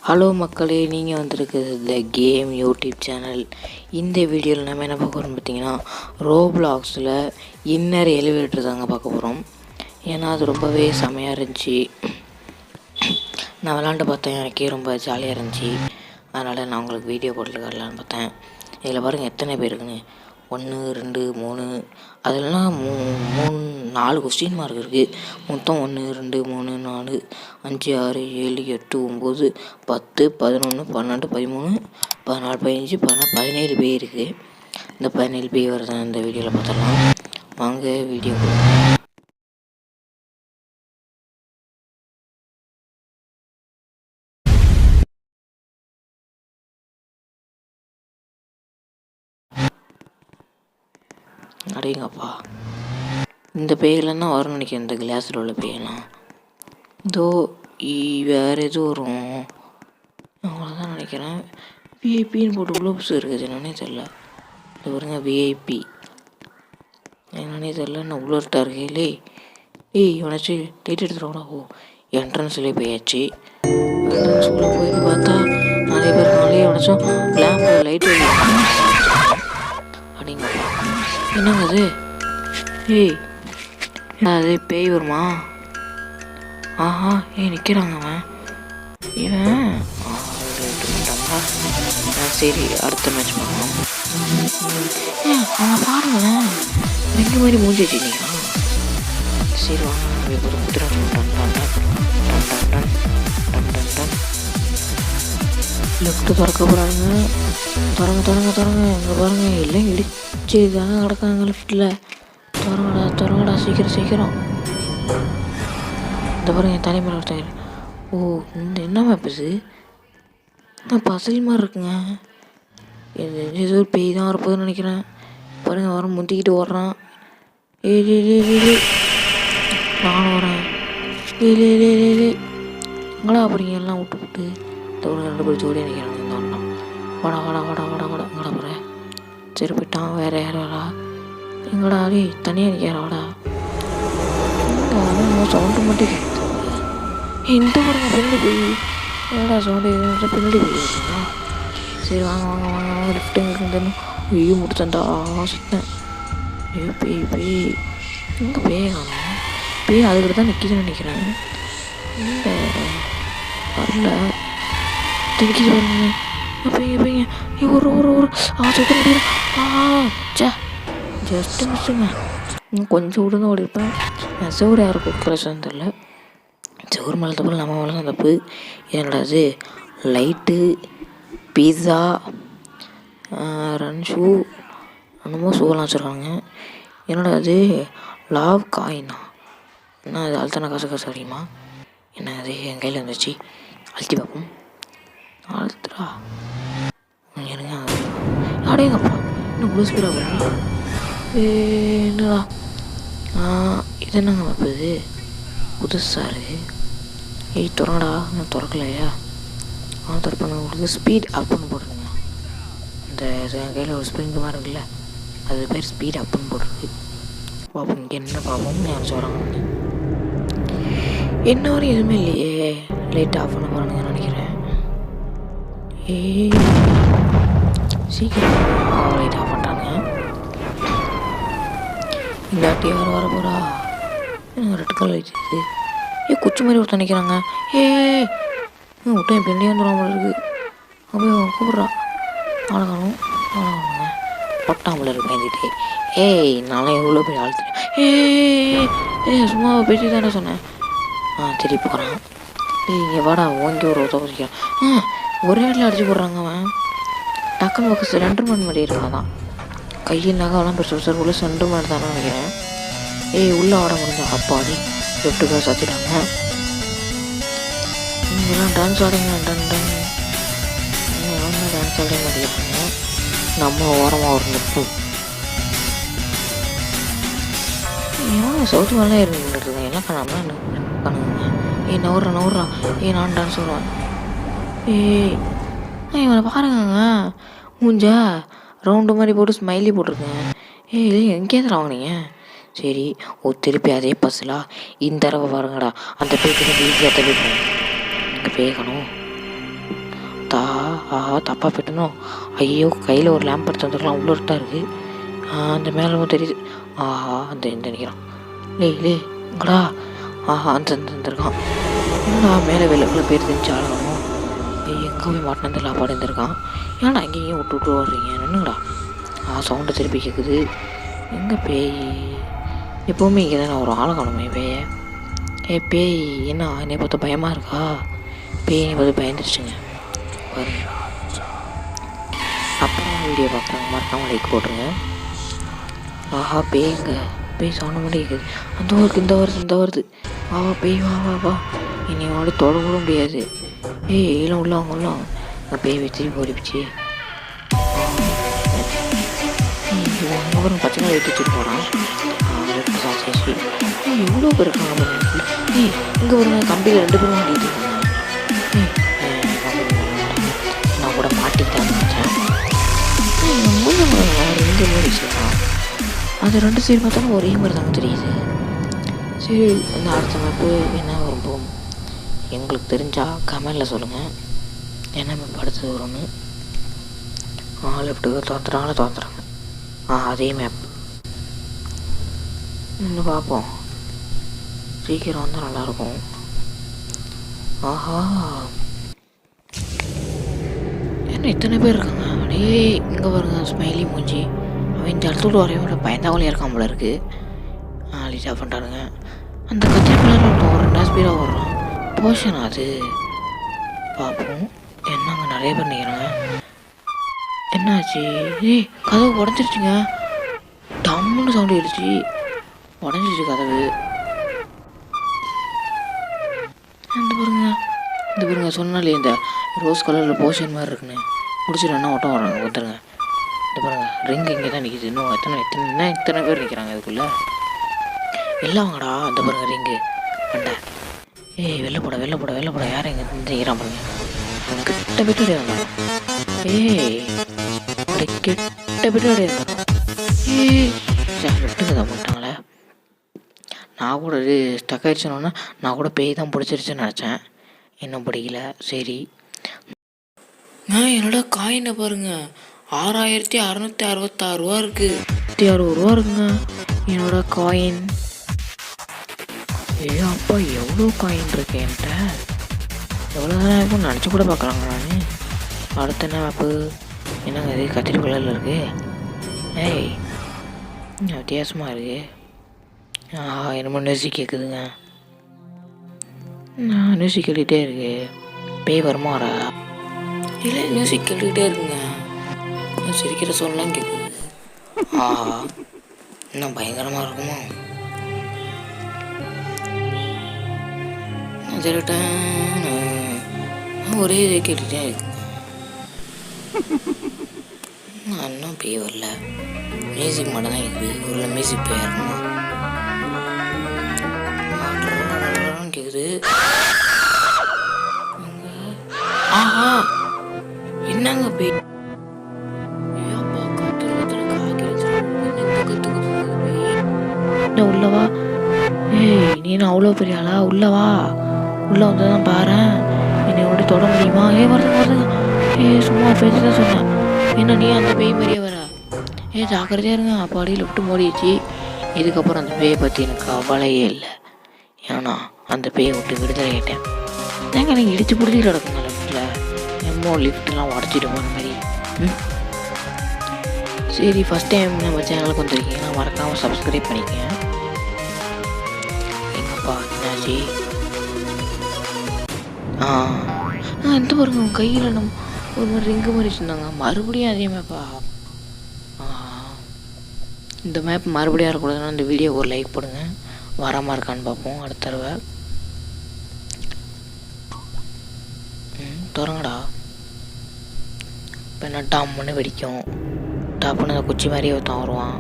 Hello மக்களே, நீங்கள் வந்திருக்குது த கேம் யூடியூப் சேனல். இந்த வீடியோவில் நம்ம என்ன பார்க்க போகிறோம் பார்த்தீங்கன்னா, ரோப்ளாக்ஸில் இன்னர் எலிவேட்டர் தாங்க பார்க்க போகிறோம். ஏன்னா அது ரொம்பவே செமையாக இருந்துச்சு. நான் விளாண்டு பார்த்தேன், எனக்கே ரொம்ப ஜாலியாக இருந்துச்சு. அதனால் நான் உங்களுக்கு வீடியோ போட்டு வரலான்னு பார்த்தேன். இதில் பாருங்கள் எத்தனை பேர் இருக்குன்னு. 1 2 3 அதெல்லாம் 4 கொஸ்டின் மார்க் இருக்குது. மொத்தம் 1 2 3 4 5 6 7 8 9 10 11 12 13 14 15 16 17 பேர் இருக்குது. இந்த 17 பேர் வருதான் இந்த வீடியோவில் பார்த்துடலாம். வாங்க வீடியோ அடையுங்கப்பா. இந்த பேயெல்லாம் வரும்னு நினைக்கிறேன். இந்த கிளாஸில் உள்ள பேயெல்லாம் இதோ வேறு எதுவும் வரும் அவ்வளோதான் நினைக்கிறேன். விஐபின்னு போட்டு குளோப்ஸ் இருக்குது, என்னன்னே தெரில. இது பாருங்க விஐபி, என்னன்னே தெரில. நான் உள்ள இருக்கா இருக்கே. இவனாச்சு லைட் எடுத்துருவாடா. என்ட்ரன்ஸ்லேயே போயாச்சு. என்ட்ரன்ஸ்குள்ளே போயிட்டு பார்த்தா நிறைய பேர் எவனாச்சும் லேம்பில் லைட் அப்படிங்கப்பா. என்னங்க அது? அது பேய் வருமா? ஆஹா, நிற்கிறாங்க அவன். இவன் சரி, அடுத்த மேட்ச் பண்ணலாம். அவன் பாருங்களேன், ரெண்டு மாதிரி மூஞ்சி வச்சுருந்தான். சரி வாங்க, லெஃப்ட்டு திறக்க போகிறாங்க. திறங்க இங்கே பாருங்க, எல்லாம் இடிச்சு தாங்க கிடக்காங்க லெஃப்ட்டில். திறங்கடா சீக்கிரம். இந்த பாருங்க என் தலைமையில் ஒருத்தர். இந்த என்ன மேப் இது? பசல் மாதிரி இருக்குங்க. ஏதோ ஒரு பேய் தான் வரப்போகுதுன்னு நினைக்கிறேன். பாருங்க வர முந்திக்கிட்டு ஓடுறான். நானும் வரேன். எங்களா போகிறீங்க எல்லாம் விட்டு ரெண்டு பேர் ஜோடியாக நினைக்கிறாங்க. இந்த ஒன்றும் வாடா எங்கடா போகிறேன். சரி போயிட்டான். வேறு யார் வரா? எங்கடா தனியாக நிற்கிறான். வாடா சவுண்டு மட்டும் கேட்குது. இந்த பாருங்க பின்னாடி போய் என்னடா சவுண்டு பின்னாடி போயிருக்கா? சரி வாங்க லிஃப்ட் எங்களுக்கு தரணும். முடிச்சேன்டா சுத்தேன். பேய் எங்கே பேய் காணும்? பேய் அதுக்கிட்ட தான் நிற்கிதுன்னு நினைக்கிறேன். இல்லை வரல, நிற்கிது பாருங்க. பேய்ங்க ஒரு சுத்த முடியும். ஜஸ்ட்டு மிஸ்ஸுங்க. கொஞ்சம் விடுங்க ஓடிப்பேன். செவ்வறு யாரும் கொடுக்குறச்சுன்னு தெரில. செவ்வறு மேலே தப்பு, நம்ம மேலே தான் தப்பு. என்னடா அது? லைட்டு, பீஸா, ரன் ஷூ, என்னமோ ஷூலாம் வச்சுருக்காங்க. என்னடா அது? லாவ் காயினா? என்ன அது? அழுத்தான காசு அடிக்குமா? என்ன அது? என் கையில் வந்துச்சு. அழுத்தி பார்ப்போம். அழுத்துறா எனக்கு அடையங்கப்பா. இன்னும் இவ்வளோ ஸ்பீடாக போகிறேன். என்னடா இது? என்னங்க மேப் இது? புதுசாரு. திறங்கடா. நான் திறக்கலையா? திறப்பேன். உங்களுக்கு ஸ்பீட் அப்புன்னு போட்டுருங்க. இந்த என் கையில் ஒரு ஸ்ப்ரிங்கு மாதிரி இருக்குல்ல, அது பேர் ஸ்பீட் அப்புன்னு போட்டுருக்கு. பார்ப்போம் இங்கே என்ன பார்ப்போம்னு நினச்சி வராங்க. என்ன வரையும் எதுவுமே இல்லையே. லைட் ஆஃப் பண்ண போகிறானுங்கன்னு நினைக்கிறேன். சீக்கிரம் லைட் ஆஃப் பண்ணிட்டாங்க. இந்த வாட்டி யாரும் வர போகிறா? ரெட் கலர் லைட் இருக்குது. குச்சி மாதிரி ஒருத்தர் நிற்கிறாங்க. விட்டு என் பின்னாடியே வந்துடும் போல இருக்குது. அப்படியே கூப்பிட்றா. ஆளகாணும் பொட்டாமல் இருக்கு பயந்துட்டு. நானும் எவ்வளோ போய் ஆழ்த்துட்டேன். சும்மா பேசி தானே சொன்னேன். திருப்பி போகிறான். இங்கே வாடா, ஓங்கி ஒரு உதவிக்கிறான். ஒரே இடத்துல அடிச்சு போடுறாங்க. அவன் டக்குன்னு பக்கம் சிலிண்டர் மண் மாதிரி இருக்காதான். கையில் நகைலாம் பெருசு உள்ள சென்டர் மாதிரி தானே நினைக்கிறேன். உள்ளே ஆட முடிஞ்சா அப்பாடி லெஃப்ட்டுக்காக சாத்திட்டாங்க. இங்கெல்லாம் டான்ஸ் ஆடுங்க. டான்ஸ் ஆட மாட்டேங்கிறாங்க. நம்ம ஓரமாக ஒரு நிற்போம். சவுத்து மேலே இருந்துருக்கேன். எல்லாம் காணாமல் பண்ணுங்க. நவுறா. நான் டான்ஸ் ஆடுவேன். இவனை பாருங்க, மூஞ்ச ரவுண்டு மாதிரி போட்டு ஸ்மைலி போட்டிருக்கேன். எங்கேருந்து வாங்கினீங்க? சரி, திருப்பி அதே பஸ்ஸில் இந்த தடவை பாருங்கடா. அந்த பேய்க்கு ஈஸியாக தள்ளிடுறேன். இங்கே பேய்க்கணும். ஆஹா தப்பாக போயிட்டணும். ஐயோ கையில் ஒரு லேம்ப் எடுத்து வந்துருக்கலாம், அவ்வளோ இருட்டாக இருக்குது. அந்த மேலே தெரியுது. ஆஹா அந்த இந்த நிற்கிறான். லே இங்கடா. ஆஹா அந்த இருந்திருக்கான். என்னடா மேலே வெளில பேர் தெரிஞ்சு ஆளணும். எங்கே போய் மாட்டினது லாப்பாடு இருந்திருக்கான். ஏன்னா அங்கேயும் விட்டு வர்றீங்க என்னங்கடா. சவுண்டு திருப்பி கேட்குது. எங்கே பேய்? எப்போவுமே இங்கே தானே ஒரு ஆளை காணுமே பேய. பேய் என்ன என்னை பார்த்து பயமாக இருக்கா? பேய் என்னை பார்த்து பயந்துருச்சுங்க பாருங்க. அப்புறம் வீடியோ பார்க்குறாங்க, மறக்காமல் லைக் போட்டுருங்க. ஆஹா பேய்ங்க, பேய் சவுண்டு மட்டும் கேட்குது. இந்த வருது. பேய் வா என்னையோட தொட கூட முடியாது. எல்லாம் உள்ளவங்களாம் பேய் வச்சு ஓடிப்பிச்சு. அப்புறம் பச்சை நாள் எடுத்து வச்சுட்டு போகிறான். எவ்வளோ பேர் இருக்காங்க. இங்கே வருங்க கம்பியில் 2 பேரும் வாங்கிட்டு இருக்காங்க. நான் கூட மாட்டிக்கிட்டான்னு நினச்சேன். ரெண்டு விஷயம் அது 2 சைடு பார்த்தாலும் ஒரே மாதிரி தாங்க தெரியுது. சரி இந்த அடுத்த மேப்பு என்ன விரும்பும் எங்களுக்கு தெரிஞ்சால் கமெண்டில் சொல்லுங்கள். என்ன மேப் அடுத்தது வரும்னு. லெஃப்ட்டுக்கு தோத்துறாங்க. அதே மேப் இன்னும் பார்ப்போம். சீக்கிரம் வந்தால் நல்லாயிருக்கும். ஆஹா என்ன இத்தனை பேர் இருக்காங்க. அப்படியே இங்கே பாருங்க ஸ்மைலி மூஞ்சி. அவன் இந்த இடத்துல வரையோட பயந்தாவளியாக இருக்கான் போல இருக்குது. லிட்டாக பண்ணிட்டாருங்க. அந்த கத்திரி கலரில் ஒரு 2 ஸ்பீடாக வர்றான். போஷன் அது பார்ப்போம். என்னங்க நிறைய பேர் நிற்கிறாங்க. என்னாச்சு? கதவு உடஞ்சிருச்சுங்க. டம்முன்னு சவுண்டு ஆயிடுச்சு. உடஞ்சிருச்சு கதவு. இந்த பாருங்க சொன்னாலே இந்த ரோஸ் கலரில் போஷன் மாதிரி இருக்குன்னு முடிச்சுட்டு என்ன ஓட்டம் வராங்க ஒருத்தருங்க. இந்த பாருங்க ரிங் இங்கே தான் நிற்கிது. இன்னும் இத்தனை பேர் நிற்கிறாங்க இதுக்குள்ளே. எல்லாம் வாங்கடா. இந்த பாருங்க ரிங்கு பண்டை. வெளில போட யாரும் எங்கே நிற்கிறான் பாருங்க. கிட்ட போய்ட்டு அடையாங்க. கிட்ட போய்ட்டு அடையாங்க. ரெட்டுங்க தான் போட்டாங்களே. நான் கூட ஸ்டக் ஆயிடுச்சுனோன்னா நான் கூட பேய் தான் பிடிச்சிருச்சுன்னு நினச்சேன். இன்னும் பிடிக்கல. சரி என்னோட காயினை பாருங்க 6666 ரூபா இருக்குது. 60 ரூபா இருக்குங்க என்னோட காயின். அப்பா எவ்வளோ காயின் இருக்கு என்கிட்ட. எவ்வளோ தான் இருக்கும்னு நினச்சி கூட பார்க்குறாங்க. நான் அடுத்த என்ன மேப்பு என்னங்க இது கத்திரி கலரில் இருக்குது. வித்தியாசமாக இருக்குது. என்னமோ மியூசிக் கேட்குதுங்க. மியூசிக் கேட்டுக்கிட்டே இருக்கு. பேய் வருமா வராதா? இல்லை மியூசிக் கேட்டுக்கிட்டே இருக்குங்க. சிரிக்கிற சொல்லலாம் கேட்குது. இன்னும் பயங்கரமாக இருக்குமா? ஒரே இதை கேட்டுகிட்டே இருக்கு. இன்னும் பேய் வரல. மியூசிக் மட்டும் தான் இருக்குது. ஒரு மியூசிக் பேய் இருக்குமா கேக்குது. என்னங்க பேய்? உள்ளவா? நீனும் அவ்வளோ பெரிய ஆளா? உள்ளவா? உள்ள வந்ததான் பாரு. என்னை ஓடி தொட முடியுமா? வருதுங்க. சும்மா பேசிதான் சொன்னேன். என்ன நீ அந்த பேய் மாதிரியே வர? ஜாக்கிரதையா இருங்க. அப்போ அடியில் விட்டு மூடிடுச்சு. இதுக்கப்புறம் அந்த பேயை பற்றி எனக்கு கவலையே இல்லை. ஏன்னா அந்த பேயை விட்டு விடுதலை ஆகிட்டேன். நீங்கள் இடிச்சு பிடிச்சிட்டு கிடக்குங்க லிஃப்ட்டில். லிஃப்ட்லாம் உடச்சிட்டு போன மாதிரி. சரி ஃபஸ்ட் டைம் நம்ம சேனலுக்கு வந்துருக்கீங்கன்னா மறக்காமல் சப்ஸ்கிரைப் பண்ணிக்கங்க. எங்கப்பா என்னாச்சு? இந்த பாருங்க உங்கள் கையில் நம்ம ஒரு மாதிரி ரிங்கு மாதிரி வச்சுருந்தாங்க. மறுபடியும் அதே மேப்பா? இந்த மேப் மறுபடியும் இருக்கக்கூடாதுன்னா இந்த வீடியோ ஒரு லைக் போடுங்க. வராமல் இருக்கான்னு பார்ப்போம் அடுத்த தடவை. திறங்கடா. இப்போ என்ன டாம்னு வெடிக்கும். டாப்புன்னு அந்த குச்சி மாதிரியே ஒருத்தன் வருவான்.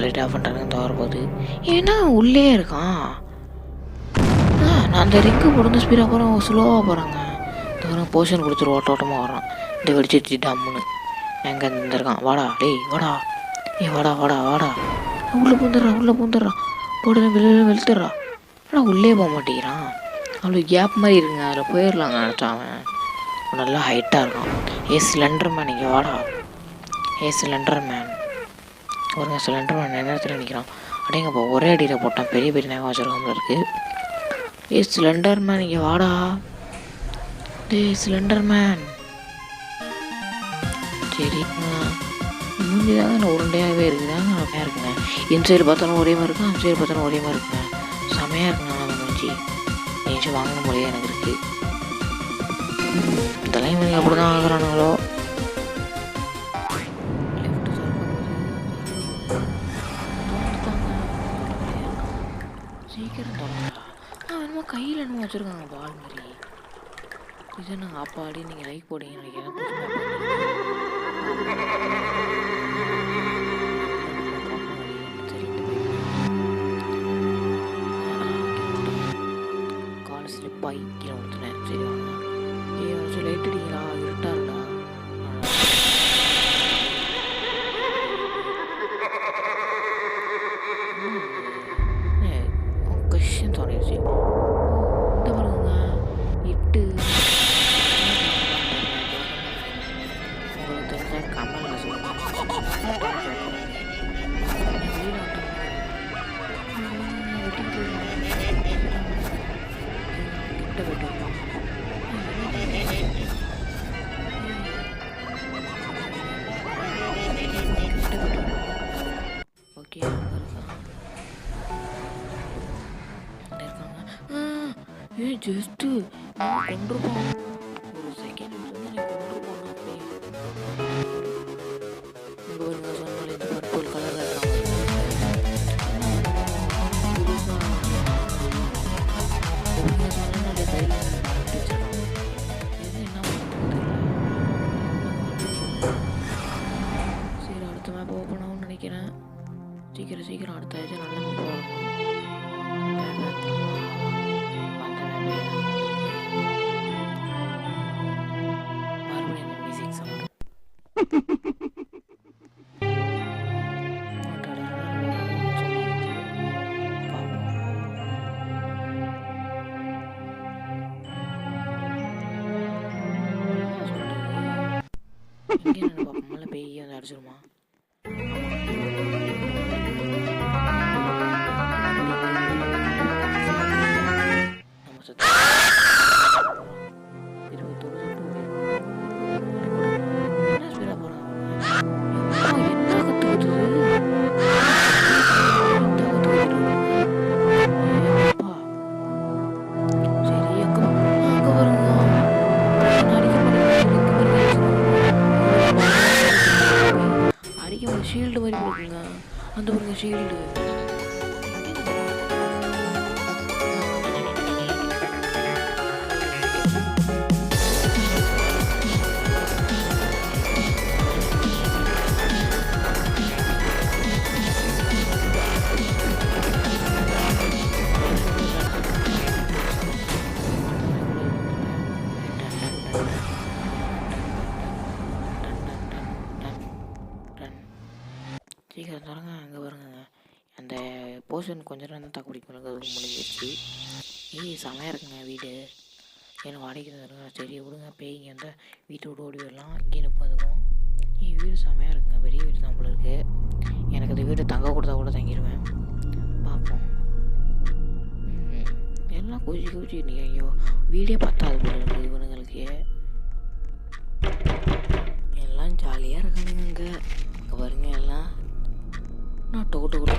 லைட் ஆஃப் பண்ணுறாங்க தவறப்போகுது. ஏன்னா உள்ளே இருக்கான். நான் அந்த ரிங்கு போட்டு ஸ்பீடாக போகிறேன். ஸ்லோவாக போகிறாங்க. இந்த போர்ஷன் கொடுத்துரு ஓட்டமாக வரான். இந்த வெடிச்சிருச்சு டம்முன்னு. எங்கே இருந்திருக்கான்? வாடா வாடா. வாடா உள்ளே பூந்துடுறா போட்டு வெளுத்துடுறா. ஆனால் உள்ளே போக மாட்டேங்கிறான். அவ்வளோ கேப் மாதிரி இருக்குங்க. அதில் போயிடலாங்க நினச்சாவன். நல்லா ஹைட்டாக இருக்கும். சிலிண்டர் மேன் இங்கே வாடா. சிலிண்டர் மேன் ஒரு சிலிண்டர் மேன் நேரத்தில் நிற்கிறான். அப்படிங்கப்போ ஒரே அடியில் போட்டான். பெரிய பெரிய நகம் வச்சுருக்காமல் இருக்குது. சிலிண்டர் மேன் இங்கே வாடா. சிலிண்டர் மேன் சரிங்க. மூஞ்சி தாங்க உருண்டையாகவே இருக்குதாங்க. செம்மையாக இருக்குங்க. இந்த சைடு பார்த்தாலும் ஒரே மாதிரி இருக்கும், அந்த சைடு பார்த்தாலும் ஒரே மாதிரி இருக்குங்க. செம்மையாக இருக்குங்க. அந்த மூஞ்சி நீச்சு வாங்கணும் போலயே எனக்கு இருக்குது. இதெல்லாம் இவங்க அப்படி தான் ஆகுறானுங்களோ. சீக்கிரம் தொடங்கா. என்னமோ கையில் என்னமோ வச்சுருக்காங்க பால் மாதிரி. இது நாங்கள் அப்பாடி நீங்கள் லைக் போடுங்க நினைக்கிறேன். கால் ஸ்லிப் ஆகி கீழே கொடுத்துனேன். சரி வாங்க. வச்சு லைட் அடிங்களா? இருட்டா இருக்கா? கொஷின் தோணிடுச்சு. இந்த பாருங்க இட்டு உங்களுக்கு தெரிஞ்ச கமலில் சொல்லுங்கள். ஓகே ஜஸ்ட்டு கொண்டுருப்போம். ஒரு செகண்ட் கொண்டுருப்போம். அப்படியே இங்கே வருங்க சொன்னாலே இந்த பர்பிள் கலரில் இருக்காங்க. சொன்னாலே கையில் என்ன சரி அடுத்த மேப் ஓப்பன் ஆகும்னு நினைக்கிறேன். சீக்கிரம் அடுத்த ஆச்சு நல்ல மேப் வரணும். மழை பெய்ய வந்து அடிச்சிருமா? ஷீல்டு மாதிரி கொடுக்குங்க. அந்த பாருங்க ஷீல்டு. சீக்கிரம் தரங்க. அங்கே வருங்க அந்த போர்ஷன் கொஞ்சம் நேரம் தான் தாக்கு பிடிக்கும். முடிஞ்சிருச்சு. செமையாக இருக்குங்க வீடு. எனக்கு வாடகைக்கு தருங்க. சரி விடுங்க. பேய்ங்க அந்த வீட்டை விட்டு ஓடி வரலாம். இங்கே நிற்பதுக்கும் வீடு செமையாக இருக்குங்க. பெரிய வீடு தான் போல இருக்குது. எனக்கு அந்த வீடு தங்க கொடுத்தா கூட தங்கிடுவேன். பார்ப்போம். எல்லாம் குச்சி நீங்கள் ஐயோ வீடே பத்தாது போல இருக்குது இவனுங்களுக்கு. எல்லாம் ஜாலியாக இருக்கானுங்க. அங்கே பாருங்க எல்லாம் நான் டோட்டு கூட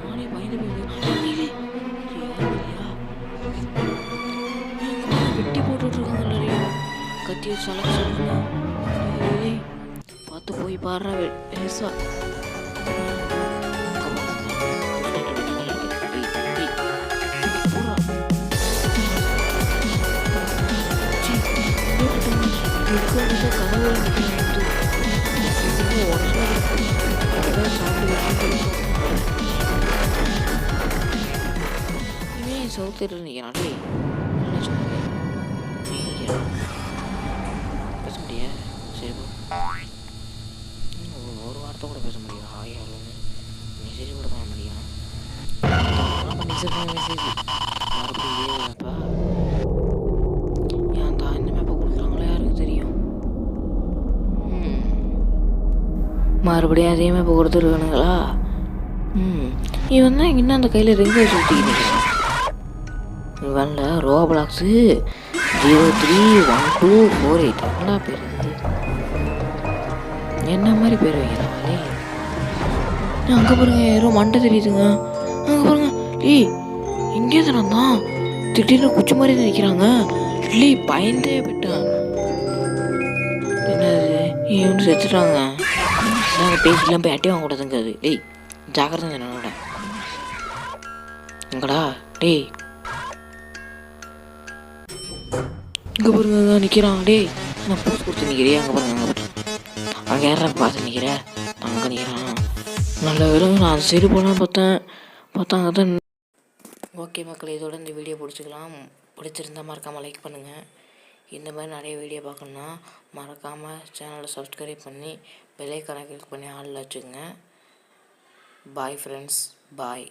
நானே பயந்து வெட்டி போட்டுட்டு இருக்காங்க எல்லாரையும். கத்தி வச்சு சொல்லுங்க. பார்த்து போய் பாடுறா பேசா. இவன் சவுத்தில் நிற்கிறான். பேச முடியாது. சரி ஒரு வார்த்தை கூட பேச முடியாது. ஹாய் ஹலோன்னு மெசேஜ் கூட பண்ண முடியும். பண்ணிச்சிருக்கேன் மெசேஜ் மறுபடியும் ஏதுப்பா ஏன் தான் இந்த மேப்பை கொடுக்குறாங்களா யாருக்கு தெரியும். மறுபடியும் அதே மேப்பை கொடுத்துருக்கானுங்களா. இவன் தான் இன்னும் அந்த கையில் ரிங்க சுற்றிக்கிட்டு இவனில் ரோப்ளாக்ஸு 031248 என்னடா பேர் இது? என்ன மாதிரி பேர் வைக்கிறாங்களே. அங்கே பாருங்க யாரோ மண்டை தெரியுதுங்க. அங்கே பாருங்க ஏய் இங்கே தானே தான் திடீர்னு குச்சி மாதிரி நிற்கிறாங்க. இல்லை பயந்தே போயிட்டான். என்னது இவனு செத்துட்டாங்க. நாங்கள் பேசிக்கலாம் போய் அட்டி வாங்கக்கூடாதுங்க. அது டேய் ஜாக்கிரதை என்னோட எங்கடா டேய் இங்கே பாருங்க நிற்கிறான். டேய் நான் பூஸ் கொடுத்து நிற்கிறேன். அங்கே பாருங்க அங்கே யாரா பார்த்து நிற்கிறேன். அங்கே நிற்கிறான். நல்ல வேலை நான் சரி போனால் பார்த்தா அங்கே தான். ஓகே மக்கள், இதோட இந்த வீடியோ பிடிச்சிருந்தால் மறக்காமல் லைக் பண்ணுங்கள். இந்த மாதிரி நிறைய வீடியோ பார்க்கணுன்னா மறக்காமல் சேனலை சப்ஸ்கிரைப் பண்ணி பெல் ஐகானை கிளிக் பண்ணி ஆளில் வச்சுக்கோங்க. பாய் ஃப்ரெண்ட்ஸ், பாய்.